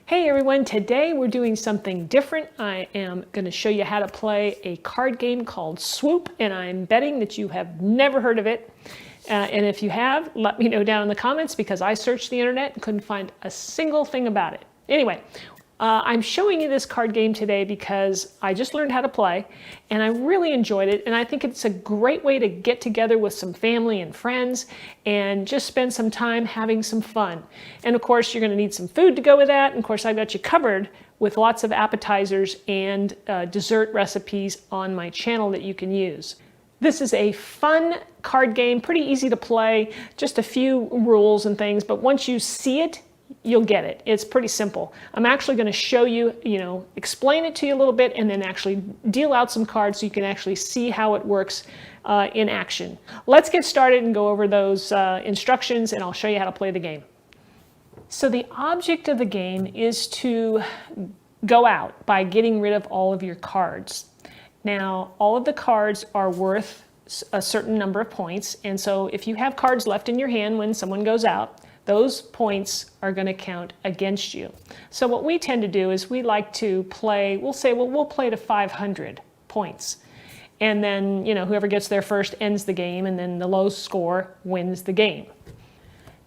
Hey everyone, today we're doing something different. I am going to show you how to play a card game called Swoop, and I'm betting that you have never heard of it. And if you have, let me know down in the comments because I searched the internet and couldn't find a single thing about it. Anyway, I'm showing you this card game today because I just learned how to play and I really enjoyed it, and I think it's a great way to get together with some family and friends and just spend some time having some fun. And of course you're going to need some food to go with that, and of course I've got you covered with lots of appetizers and dessert recipes on my channel that you can use. This is a fun card game, pretty easy to play, just a few rules and things, but once you see it, you'll get it. It's pretty simple. I'm actually going to show you, explain it to you a little bit and then actually deal out some cards so you can actually see how it works in action. Let's get started and go over those instructions, and I'll show you how to play the game. So the object of the game is to go out by getting rid of all of your cards. Now, all of the cards are worth a certain number of points, and so if you have cards left in your hand when someone goes out, those points are going to count against you. So what we tend to do is we like to play, we'll say, well, we'll play to 500 points. And then, whoever gets there first ends the game, and then the low score wins the game.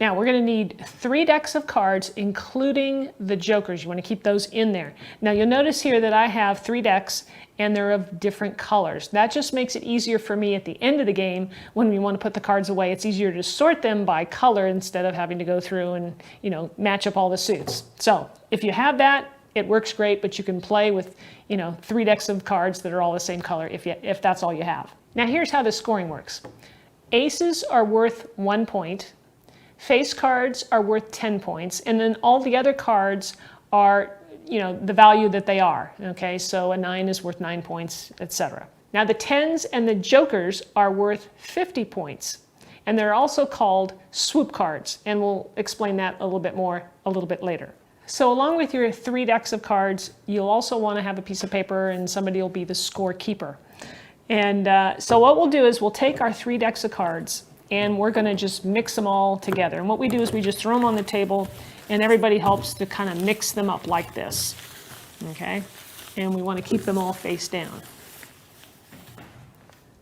Now, we're going to need 3 decks of cards, including the jokers. You want to keep those in there. Now, you'll notice here that I have 3 decks, and they're of different colors. That just makes it easier for me at the end of the game when we want to put the cards away. It's easier to sort them by color instead of having to go through and, match up all the suits. So, if you have that, it works great, but you can play with, 3 decks of cards that are all the same color if that's all you have. Now, here's how the scoring works. Aces are worth 1 point. Face cards are worth 10 points, and then all the other cards are, the value that they are. Okay, so a 9 is worth 9 points, etc. Now the 10s and the jokers are worth 50 points, and they're also called swoop cards, and we'll explain that a little bit more a little bit later. So along with your 3 decks of cards, you'll also want to have a piece of paper, and somebody will be the scorekeeper. And so what we'll do is we'll take our 3 decks of cards, and we're going to just mix them all together. And what we do is we just throw them on the table, and everybody helps to kind of mix them up like this. Okay? And we want to keep them all face down.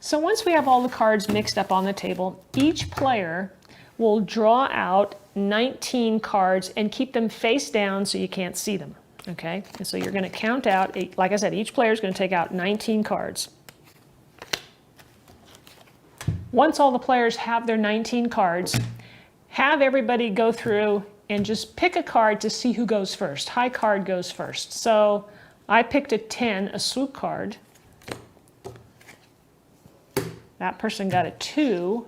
So once we have all the cards mixed up on the table, each player will draw out 19 cards and keep them face down so you can't see them. Okay? And so you're going to count out, like I said, each player is going to take out 19 cards. Once all the players have their 19 cards, have everybody go through and just pick a card to see who goes first. High card goes first. So I picked a 10, a swoop card. That person got a 2,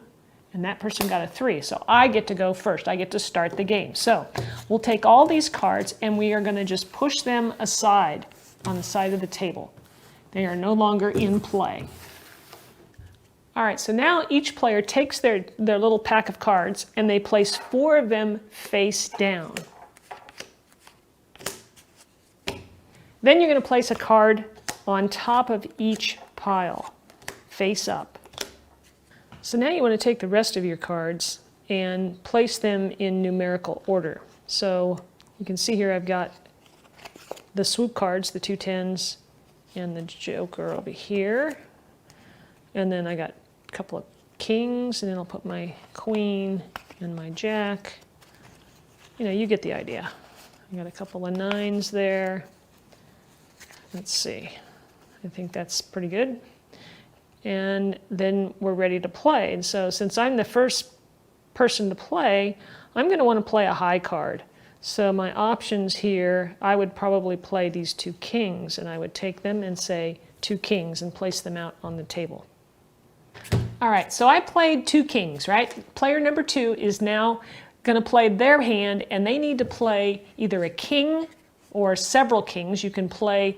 and that person got a 3. So I get to go first. I get to start the game. So we'll take all these cards, and we are going to just push them aside on the side of the table. They are no longer in play. All right, so now each player takes their little pack of cards and they place 4 of them face down. Then you're going to place a card on top of each pile, face up. So now you want to take the rest of your cards and place them in numerical order. So you can see here I've got the swoop cards, the 2 10s, and the joker over here. And then I got a couple of kings, and then I'll put my queen and my jack. You get the idea. I got a couple of 9s there. Let's see. I think that's pretty good. And then we're ready to play. And so since I'm the first person to play, I'm going to want to play a high card. So my options here, I would probably play these 2 kings, and I would take them and say 2 kings and place them out on the table. All right, so I played 2 kings, right? Player number 2 is now going to play their hand, and they need to play either a king or several kings. You can play,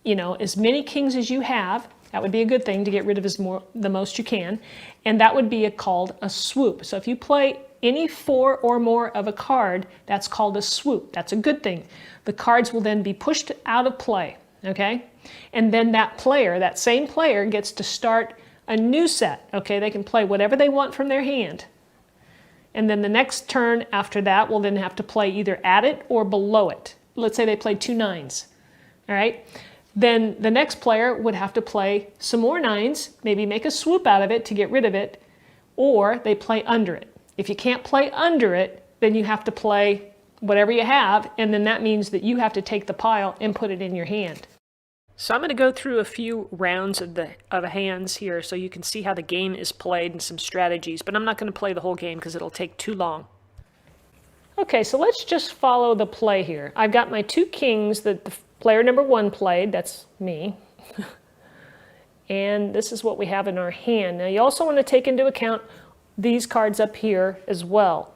as many kings as you have. That would be a good thing to get rid of the most you can, and that would be called a swoop. So if you play any 4 or more of a card, that's called a swoop. That's a good thing. The cards will then be pushed out of play, okay? And then that same player gets to start a new set, okay? They can play whatever they want from their hand. And then the next turn after that will then have to play either at it or below it. let's say they played 2 9s, all right? Then the next player would have to play some more 9s, maybe make a swoop out of it to get rid of it, or they play under it. If you can't play under it, then you have to play whatever you have, and then that means that you have to take the pile and put it in your hand. So I'm going to go through a few rounds of hands here so you can see how the game is played and some strategies, but I'm not going to play the whole game because it'll take too long. Okay, so let's just follow the play here. I've got my 2 kings that the player number 1 played, that's me, and this is what we have in our hand. Now you also want to take into account these cards up here as well.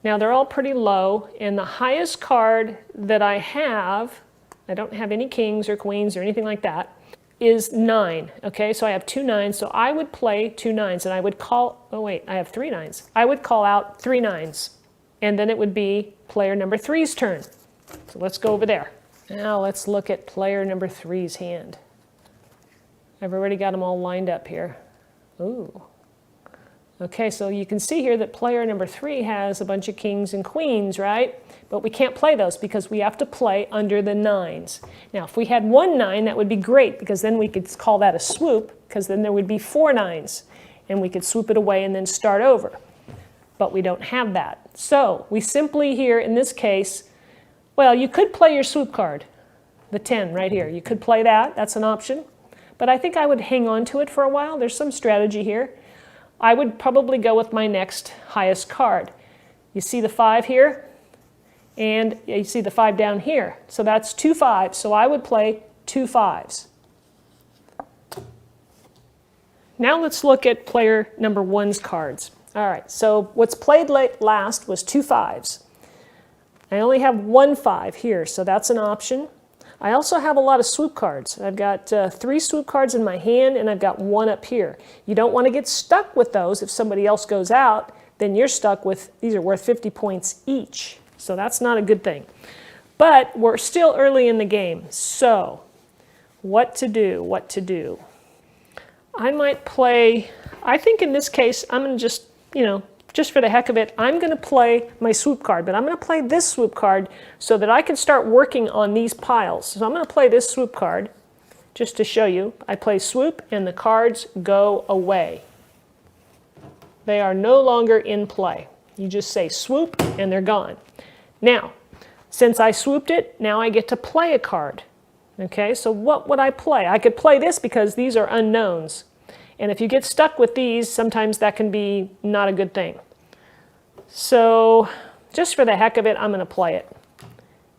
Now they're all pretty low, and the highest card that I have, I don't have any kings or queens or anything like that, is 9. Okay, so I have 2 9s, so I would play 2 9s, and I would call, oh wait, I have 3 9s. I would call out 3 9s, and then it would be player number 3's turn. So let's go over there. Now let's look at player number 3's hand. I've already got them all lined up here. Ooh. Okay, so you can see here that player number 3 has a bunch of kings and queens, right? But we can't play those because we have to play under the 9s. Now, if we had 1 9, that would be great because then we could call that a swoop because then there would be 4 9s and we could swoop it away and then start over. But we don't have that. So we simply here, in this case, well, you could play your swoop card, the 10 right here. You could play that. That's an option. But I think I would hang on to it for a while. There's some strategy here. I would probably go with my next highest card. You see the 5 here, and you see the 5 down here. So that's 2 5s, so I would play 2 5s. Now let's look at player number 1's cards. All right, so what's played last was 2 5s. I only have 1 5 here, so that's an option. I also have a lot of swoop cards. I've got 3 swoop cards in my hand, and I've got 1 up here. You don't want to get stuck with those. If somebody else goes out, then you're stuck with, these are worth 50 points each. So that's not a good thing. But we're still early in the game. So what to do, what to do? I might play, I think in this case, I'm going to just, just for the heck of it, I'm going to play my swoop card, but I'm going to play this swoop card so that I can start working on these piles. So I'm going to play this swoop card just to show you. I play swoop and the cards go away. They are no longer in play. You just say swoop and they're gone. Now, since I swooped it, now I get to play a card. Okay, so what would I play? I could play this because these are unknowns. And if you get stuck with these, sometimes that can be not a good thing. So just for the heck of it, I'm going to play it.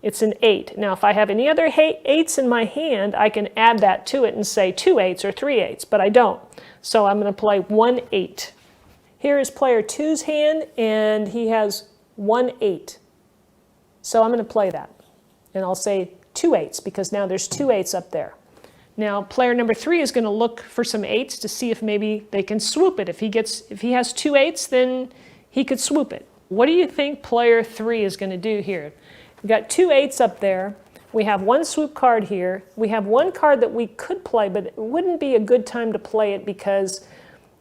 It's an 8. Now, if I have any other 8s in my hand, I can add that to it and say 2 8s or 3 8s, but I don't. So I'm going to play 1 8. Here is player 2's hand, and he has 1 8. So I'm going to play that. And I'll say 2 8s because now there's 2 8s up there. Now, player number 3 is going to look for some 8s to see if maybe they can swoop it. If he has 2 8s, then he could swoop it. What do you think player 3 is going to do here? We've got 2 8s up there. We have 1 swoop card here. We have 1 card that we could play, but it wouldn't be a good time to play it because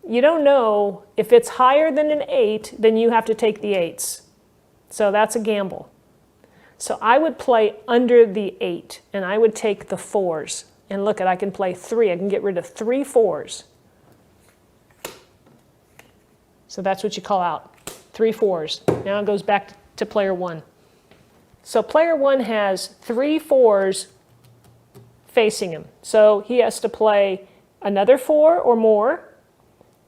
you don't know if it's higher than an 8, then you have to take the 8s. So that's a gamble. So I would play under the 8, and I would take the 4s. And look, I can play 3. I can get rid of 3 4s. So that's what you call out, 3 4s. Now it goes back to player 1. So player 1 has 3 4s facing him. So he has to play another 4 or more,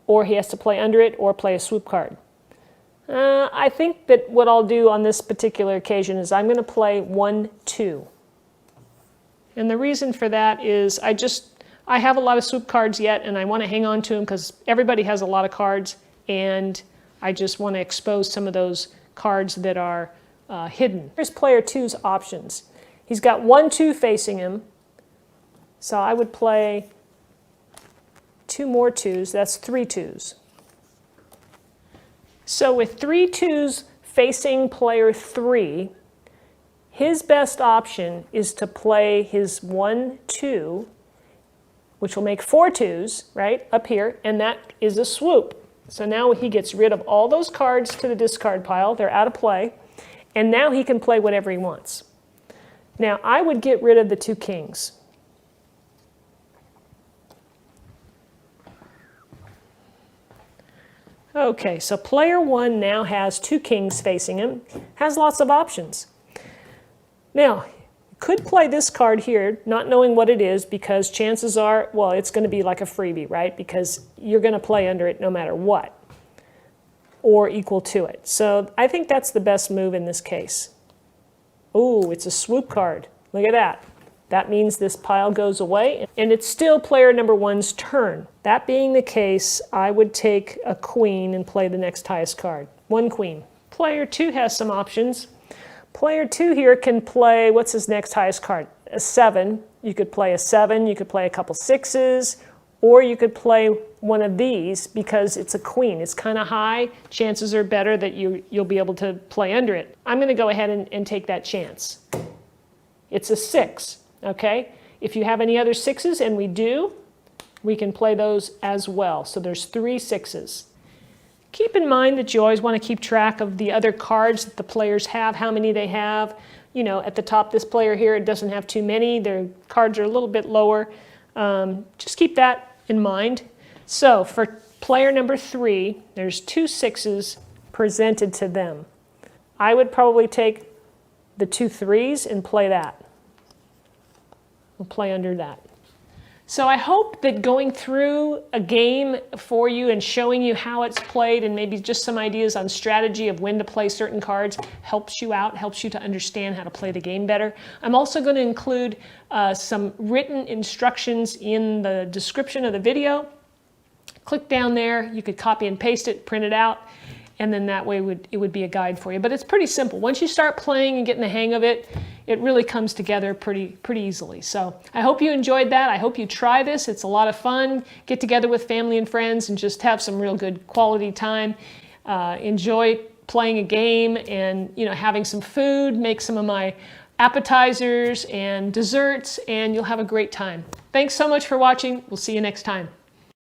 or he has to play under it or play a swoop card. I think that what I'll do on this particular occasion is I'm going to play 1 2. And the reason for that is I have a lot of swoop cards yet, and I want to hang on to them because everybody has a lot of cards, and I just want to expose some of those cards that are hidden. Here's player 2's options. He's got 1 2 facing him, so I would play 2 more 2s. That's 3 2s. So with 3 2s facing player 3, his best option is to play his 1 2, which will make 4 2s, right, up here, and that is a swoop. So now he gets rid of all those cards to the discard pile. They're out of play, and now he can play whatever he wants. Now, I would get rid of the 2 kings. Okay, so player 1 now has 2 kings facing him, has lots of options. Now, you could play this card here, not knowing what it is, because chances are, well, it's going to be like a freebie, right? Because you're going to play under it no matter what, or equal to it. So I think that's the best move in this case. Oh, it's a swoop card. Look at that. That means this pile goes away, and it's still player number 1's turn. That being the case, I would take a queen and play the next highest card. 1 queen. Player 2 has some options. Player 2 here can play, what's his next highest card? A 7. You could play a 7, you could play a couple 6s, or you could play one of these because it's a queen. It's kind of high. Chances are better that you'll be able to play under it. I'm going to go ahead and take that chance. It's a 6, okay? If you have any other 6s, and we do, we can play those as well. So there's 3 6s. Keep in mind that you always want to keep track of the other cards that the players have, how many they have. You know, at the top, this player here, it doesn't have too many. Their cards are a little bit lower. Just keep that in mind. So for player number 3, there's 2 6s presented to them. I would probably take the 2 3s and play that. We'll play under that. So I hope that going through a game for you and showing you how it's played and maybe just some ideas on strategy of when to play certain cards helps you out, helps you to understand how to play the game better. I'm also going to include some written instructions in the description of the video. Click down there, you could copy and paste it, print it out, and then that way it would be a guide for you. But it's pretty simple. Once you start playing and getting the hang of it, it really comes together pretty easily. So I hope you enjoyed that. I hope you try this. It's a lot of fun. Get together with family and friends and just have some real good quality time. Enjoy playing a game and having some food. Make some of my appetizers and desserts, and you'll have a great time. Thanks so much for watching. We'll see you next time.